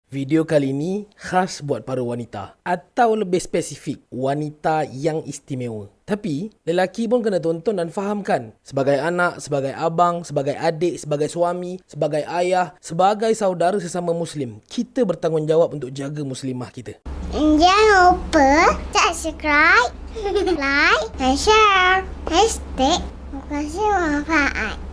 Video kali ini khas buat para wanita atau lebih spesifik, wanita yang istimewa. Tapi, lelaki pun kena tonton dan fahamkan. Sebagai anak, sebagai abang, sebagai adik, sebagai suami, sebagai ayah, sebagai saudara sesama Muslim, kita bertanggungjawab untuk jaga muslimah kita. Jangan lupa subscribe, like, dan share. Hashtag Mokasi Manfaat.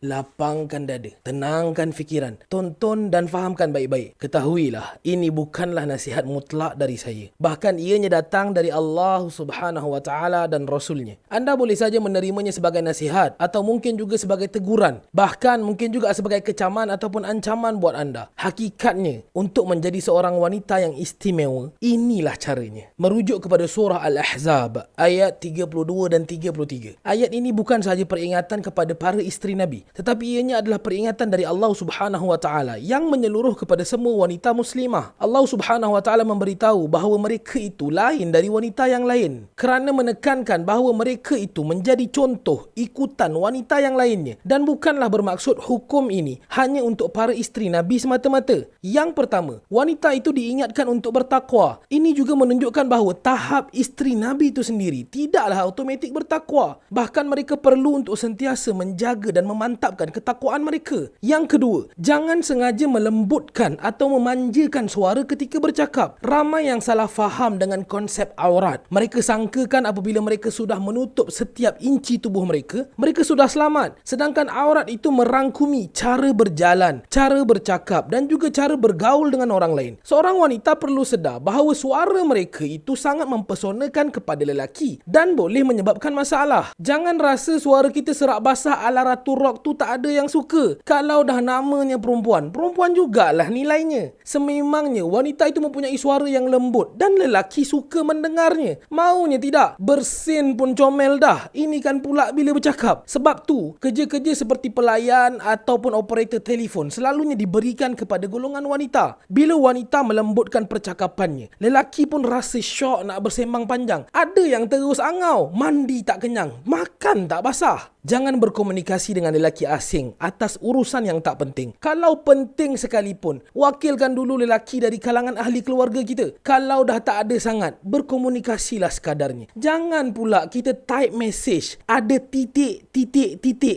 Lapangkan dada, tenangkan fikiran, tonton dan fahamkan baik-baik. Ketahuilah, ini bukanlah nasihat mutlak dari saya. Bahkan ianya datang dari Allah Subhanahu wa taala dan Rasulnya. Anda boleh saja menerimanya sebagai nasihat atau mungkin juga sebagai teguran. Bahkan mungkin juga sebagai kecaman ataupun ancaman buat anda. Hakikatnya, untuk menjadi seorang wanita yang istimewa, inilah caranya. Merujuk kepada surah Al-Ahzab ayat 32 dan 33. Ayat ini bukan sahaja peringatan kepada para isteri Nabi, tetapi ianya adalah peringatan dari Allah Subhanahu wa taala yang menyeluruh kepada semua wanita muslimah. Allah Subhanahu wa taala memberitahu bahawa mereka itu lain dari wanita yang lain kerana menekankan bahawa mereka itu menjadi contoh ikutan wanita yang lainnya, dan bukanlah bermaksud hukum ini hanya untuk para isteri Nabi semata-mata. Yang pertama, wanita itu diingatkan untuk bertakwa. Ini juga menunjukkan bahawa tahap isteri Nabi itu sendiri tidaklah automatik bertakwa. Bahkan mereka perlu untuk sentiasa menjaga dan memantapkan ketakwaan mereka. Yang kedua, jangan sengaja melembutkan atau memanjakan suara ketika bercakap. Ramai yang salah faham dengan konsep aurat. Mereka sangkakan apabila mereka sudah menutup setiap inci tubuh mereka, mereka sudah selamat. Sedangkan aurat itu merangkumi cara berjalan, cara bercakap dan juga cara bergaul dengan orang lain. Seorang wanita perlu sedar bahawa suara mereka itu sangat mempesonakan kepada lelaki dan boleh menyebabkan masalah. Jangan rasa suara kita serak basah ala Ratu Rock tu tak ada yang suka. Kalau dah namanya perempuan, perempuan jugalah nilainya. Sememangnya wanita itu mempunyai suara yang lembut dan lelaki suka mendengarnya. Maunya tidak, bersin pun comel dah. Ini kan pula bila bercakap. Sebab tu, kerja-kerja seperti pelayan ataupun operator telefon selalunya diberikan kepada golongan wanita. Bila wanita melembutkan percakapannya, lelaki pun rasa syok nak bersembang panjang. Ada yang terus angau, mandi tak kenyang, makan tak basah. Jangan berkomunikasi dengan lelaki asing atas urusan yang tak penting. Kalau penting sekalipun, wakilkan dulu lelaki dari kalangan ahli keluarga kita. Kalau dah tak ada sangat, berkomunikasilah sekadarnya. Jangan pula kita type message ada titik.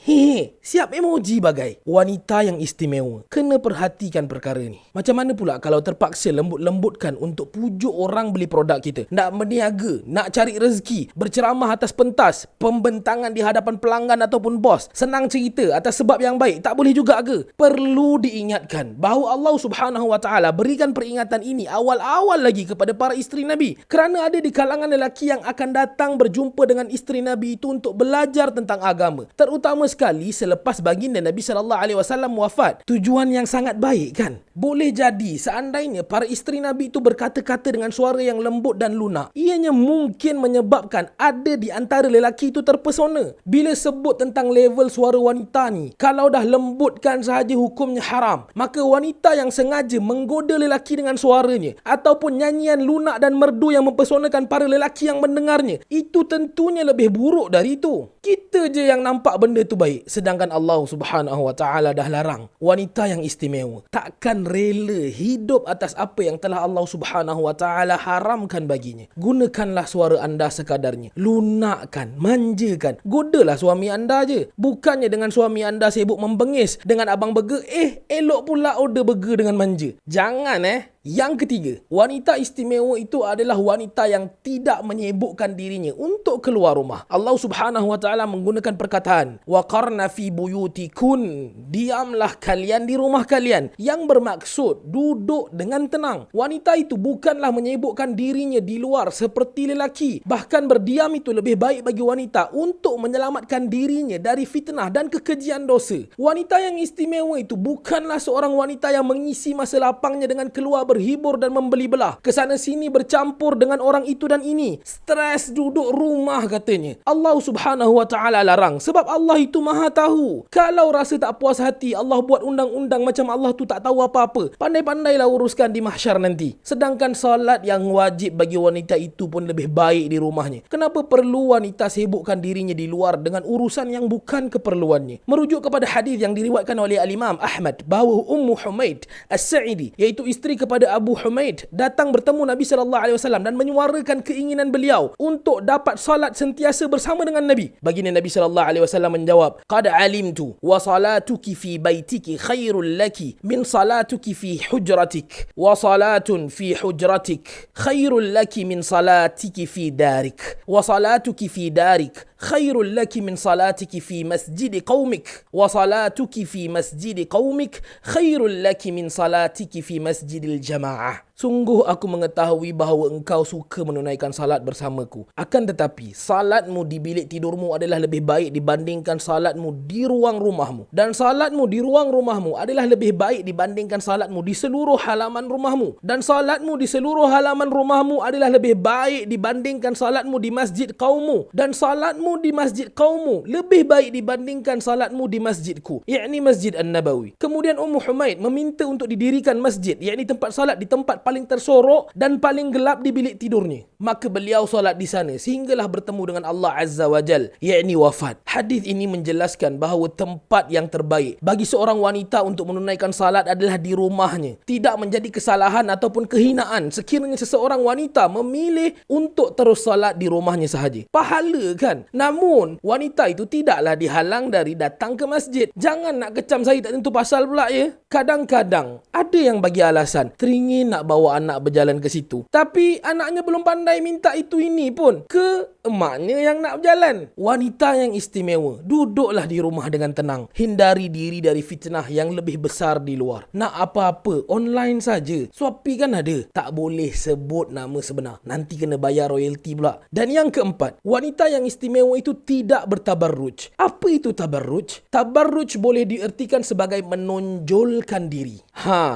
Hehe, siap emoji bagai. Wanita yang istimewa, kena perhatikan perkara ni. Macam mana pula kalau terpaksa lembut-lembutkan untuk pujuk orang beli produk kita? Nak berniaga, nak cari rezeki, berceramah atas pentas, pembentangan di hadapan pelanggan ataupun bos, senang cerita atas sebab yang baik, tak boleh juga ke? Perlu diingatkan bahawa Allah Subhanahu wa taala berikan peringatan ini awal-awal lagi kepada para isteri Nabi, kerana ada di kalangan lelaki yang akan datang berjumpa dengan isteri Nabi itu untuk belajar tentang agama, terutama sekali selepas baginda Nabi sallallahu alaihi wasallam wafat. Tujuan yang sangat baik kan? Boleh jadi seandainya para isteri Nabi itu berkata-kata dengan suara yang lembut dan lunak, ianya mungkin menyebabkan ada di antara lelaki itu terpesona. Bila sebut tentang level suara wanita ni, kalau dah lembutkan sahaja hukumnya haram, maka wanita yang sengaja menggoda lelaki dengan suaranya ataupun nyanyian lunak dan merdu yang mempesonakan para lelaki yang mendengarnya, itu tentunya lebih buruk dari itu. Kita je yang nampak benda tu baik, sedangkan Allah Subhanahu wa taala dah larang. Wanita yang istimewa takkan rela hidup atas apa yang telah Allah Subhanahu wa taala haramkan baginya. Gunakanlah suara anda sekadarnya, lunakkan, manjakan. Godalah suami anda je, bukannya dengan suami anda sibuk membengis dengan abang burger, elok pula order burger dengan manja. Jangan Yang ketiga, wanita istimewa itu adalah wanita yang tidak menyibukkan dirinya untuk keluar rumah. Allah Subhanahu wa taala menggunakan perkataan waqarna fi buyutikun, diamlah kalian di rumah kalian, yang bermaksud duduk dengan tenang. Wanita itu bukanlah menyibukkan dirinya di luar seperti lelaki. Bahkan berdiam itu lebih baik bagi wanita untuk menyelamatkan dirinya dari fitnah dan kekejian dosa. Wanita yang istimewa itu bukanlah seorang wanita yang mengisi masa lapangnya dengan keluar berhibur dan membeli belah. Kesana sini bercampur dengan orang itu dan ini. Stres duduk rumah katanya. Allah Subhanahu wa ta'ala larang. Sebab Allah itu maha tahu. Kalau rasa tak puas hati, Allah buat undang-undang macam Allah tu tak tahu apa-apa. Pandai-pandailah uruskan di mahsyar nanti. Sedangkan salat yang wajib bagi wanita itu pun lebih baik di rumahnya. Kenapa perlu wanita sibukkan dirinya di luar dengan urusan yang bukan keperluannya? Merujuk kepada hadis yang diriwayatkan oleh Al-Imam Ahmad bahawa Ummu Humaid As-Sa'idi, iaitu isteri kepada Abu Humaid, datang bertemu Nabi SAW dan menyuarakan keinginan beliau untuk dapat salat sentiasa bersama dengan Nabi. Baginda Nabi SAW menjawab, "Qad alimtu wa salatuki fi baitiki khairul laki min salatuki fi hujratik wa salatun fi hujratik khairul laki min salatiki fi darik wa salatuki fi darik khairul laki min salatiki fi masjid qaumik wa salatuki fi masjid qaumik khairul laki min salatiki fi masjidil jamaah." Sungguh aku mengetahui bahawa engkau suka menunaikan salat bersamaku. Akan tetapi, salatmu di bilik tidurmu adalah lebih baik dibandingkan salatmu di ruang rumahmu. Dan salatmu di ruang rumahmu adalah lebih baik dibandingkan salatmu di seluruh halaman rumahmu. Dan salatmu di seluruh halaman rumahmu adalah lebih baik dibandingkan salatmu di masjid kaummu. Dan salatmu di masjid kaummu lebih baik dibandingkan salatmu di masjidku, yakni Masjid An-Nabawi. Kemudian Ummu Humaid meminta untuk didirikan masjid, yakni tempat salat di tempat paling tersorok dan paling gelap di bilik tidurnya. Maka beliau solat di sana sehinggalah bertemu dengan Allah Azza wa Jal, yakni wafat. Hadis ini menjelaskan bahawa tempat yang terbaik bagi seorang wanita untuk menunaikan salat adalah di rumahnya. Tidak menjadi kesalahan ataupun kehinaan sekiranya seseorang wanita memilih untuk terus salat di rumahnya sahaja. Pahala kan? Namun wanita itu tidaklah dihalang dari datang ke masjid. Jangan nak kecam saya tak tentu pasal pula ya. Kadang-kadang ada yang bagi alasan teringin nak bawa anak berjalan ke situ, tapi anaknya belum pandai minta itu ini pun, ke emaknya yang nak berjalan. Wanita yang istimewa, duduklah di rumah dengan tenang. Hindari diri dari fitnah yang lebih besar di luar. Nak apa-apa online saja. Shopee kan ada. Tak boleh sebut nama sebenar, nanti kena bayar royalty pula. Dan yang keempat, wanita yang istimewa itu tidak bertabarruj. Apa itu tabarruj? Tabarruj boleh diertikan sebagai menonjolkan diri.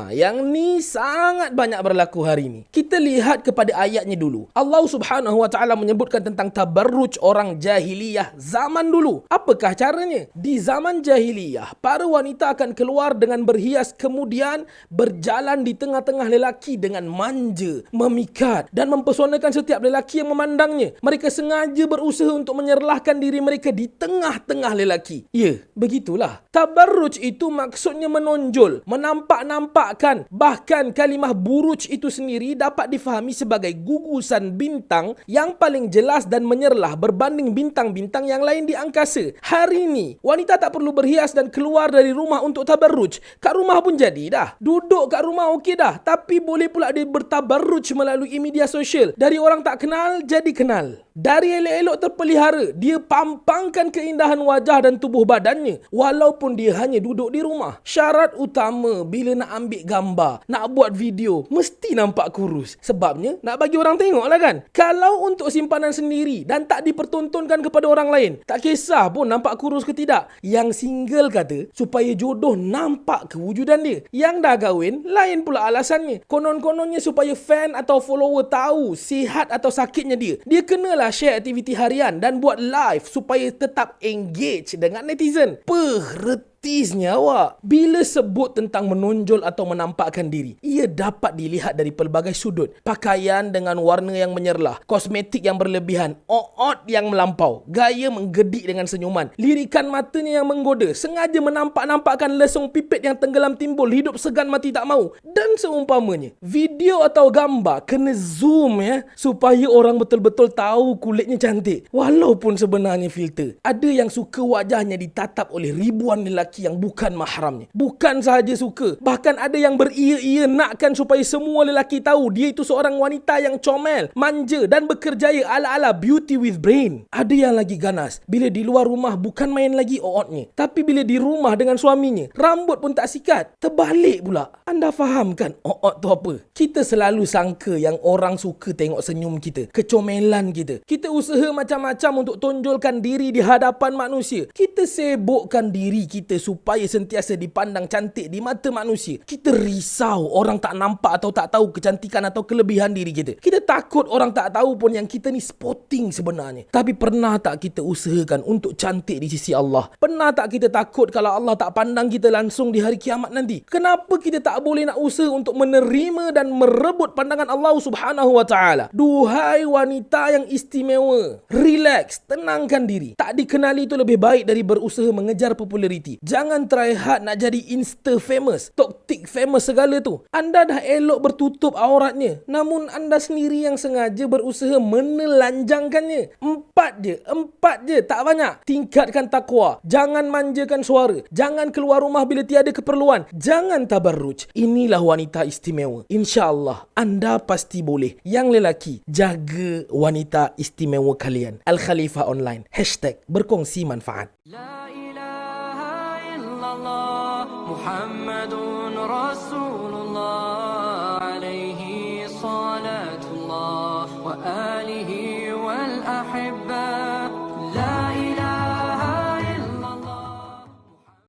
Yang ni sangat banyak berlaku hari ini. Kita lihat kepada ayatnya dulu. Allah Subhanahu wa ta'ala menyebutkan tentang tabarruj orang jahiliyah zaman dulu. Apakah caranya? Di zaman jahiliyah, para wanita akan keluar dengan berhias, kemudian berjalan di tengah-tengah lelaki dengan manja, memikat dan mempesonakan setiap lelaki yang memandangnya. Mereka sengaja berusaha untuk menyerlahkan diri mereka di tengah-tengah lelaki. Ya, begitulah. Tabarruj itu maksudnya menonjol, menampak-nampakkan. Bahkan kalimah buruj itu sendiri dapat difahami sebagai gugusan bintang yang paling jelas dan menyerlah berbanding bintang-bintang yang lain di angkasa. Hari ini, wanita tak perlu berhias dan keluar dari rumah untuk tabarruj. Kat rumah pun jadi dah. Duduk kat rumah okey dah. Tapi boleh pula dia bertabarruj melalui media sosial. Dari orang tak kenal, jadi kenal. Dari elok-elok terpelihara, dia pampangkan keindahan wajah dan tubuh badannya walaupun dia hanya duduk di rumah. Syarat utama bila nak ambil gambar, nak buat video, mesti nampak kurus. Sebabnya nak bagi orang tengok lah kan. Kalau untuk simpanan sendiri dan tak dipertontonkan kepada orang lain, tak kisah pun nampak kurus ke tidak. Yang single kata supaya jodoh nampak kewujudan dia. Yang dah kahwin, lain pula alasannya. Konon-kononnya supaya fan atau follower tahu sihat atau sakitnya dia. Dia kenalah share aktiviti harian dan buat live supaya tetap engage dengan netizen. Tisnya awak. Bila sebut tentang menonjol atau menampakkan diri, ia dapat dilihat dari pelbagai sudut. Pakaian dengan warna yang menyerlah, kosmetik yang berlebihan, oot yang melampau, gaya menggedik dengan senyuman, lirikan matanya yang menggoda, sengaja menampak-nampakkan lesung pipit yang tenggelam timbul, hidup segan mati tak mau, dan seumpamanya. Video atau gambar kena zoom ya, supaya orang betul-betul tahu kulitnya cantik, walaupun sebenarnya filter. Ada yang suka wajahnya ditatap oleh ribuan lelaki yang bukan mahramnya. Bukan sahaja suka, bahkan ada yang beria-ia nakkan supaya semua lelaki tahu dia itu seorang wanita yang comel, manja dan bekerjaya ala-ala beauty with brain. Ada yang lagi ganas, bila di luar rumah bukan main lagi ootnya, tapi bila di rumah dengan suaminya, rambut pun tak sikat. Terbalik pula. Anda faham kan oot tu apa? Kita selalu sangka yang orang suka tengok senyum kita, kecomelan kita. Kita usaha macam-macam untuk tonjolkan diri di hadapan manusia. Kita sibukkan diri kita supaya sentiasa dipandang cantik di mata manusia. Kita risau orang tak nampak atau tak tahu kecantikan atau kelebihan diri kita. Kita takut orang tak tahu pun yang kita ni sporting sebenarnya. Tapi pernah tak kita usahakan untuk cantik di sisi Allah? Pernah tak kita takut kalau Allah tak pandang kita langsung di hari kiamat nanti? Kenapa kita tak boleh nak usaha untuk menerima dan merebut pandangan Allah Subhanahu wa taala? Duhai wanita yang istimewa, relax, tenangkan diri. Tak dikenali itu lebih baik dari berusaha mengejar populariti. Jangan try hard nak jadi insta famous, toktik famous segala tu. Anda dah elok bertutup auratnya, namun anda sendiri yang sengaja berusaha menelanjangkannya. Empat je, tak banyak. Tingkatkan takwa, jangan manjakan suara, jangan keluar rumah bila tiada keperluan, jangan tabarruj. Inilah wanita istimewa. InsyaAllah anda pasti boleh. Yang lelaki, jaga wanita istimewa kalian. Al-Khalifah Online #berkongsi manfaat. La ilaha illallah Muhammadun Rasulullah alaihi salatullah wa alihi